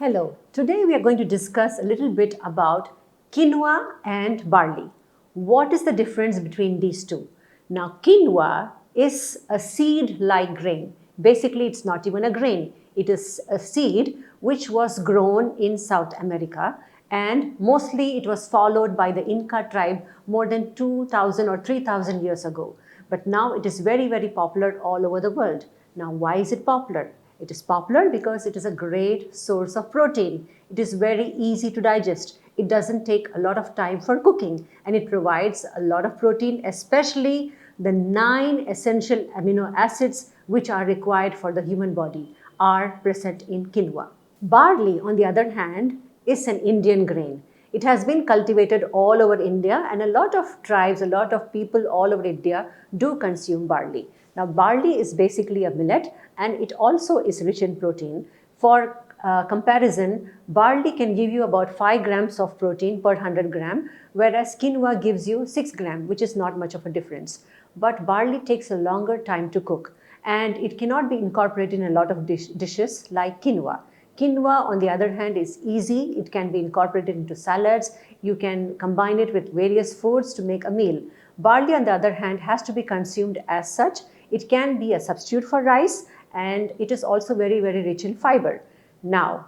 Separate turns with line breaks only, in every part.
Hello, today we are going to discuss a little bit about quinoa and barley. What is the difference between these two? Now, quinoa is a seed-like grain. Basically, it's not even a grain. It is a seed which was grown in South America, and mostly it was followed by the Inca tribe more than 2000 or 3000 years ago. But now it is very, very popular all over the world. Now, why is it popular? It is popular because it is a great source of protein. It is very easy to digest. It doesn't take a lot of time for cooking, and it provides a lot of protein, especially the 9 essential amino acids which are required for the human body are present in quinoa. Barley, on the other hand, is an Indian grain. It has been cultivated all over India, and a lot of tribes, a lot of people all over India do consume barley. Now, barley is basically a millet, and it also is rich in protein. For comparison, barley can give you about 5 grams of protein per 100 gram, whereas quinoa gives you 6 grams, which is not much of a difference. But barley takes a longer time to cook, and it cannot be incorporated in a lot of dishes like quinoa. Quinoa, on the other hand, is easy. It can be incorporated into salads. You can combine it with various foods to make a meal. Barley, on the other hand, has to be consumed as such. It can be a substitute for rice, and it is also very, very rich in fiber. Now,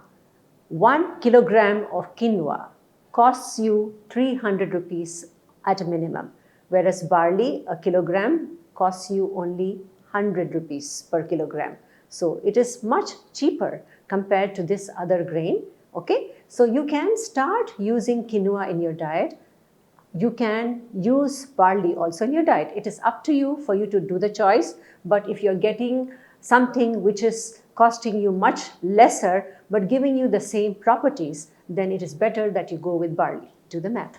1 kilogram of quinoa costs you 300 rupees at a minimum, whereas barley, a kilogram, costs you only 100 rupees per kilogram. So it is much cheaper compared to this other grain. Okay, so you can start using quinoa in your diet. You can use barley also in your diet. It is up to you for you to do the choice. But if you're getting something which is costing you much lesser but giving you the same properties, then it is better that you go with barley. Do the math.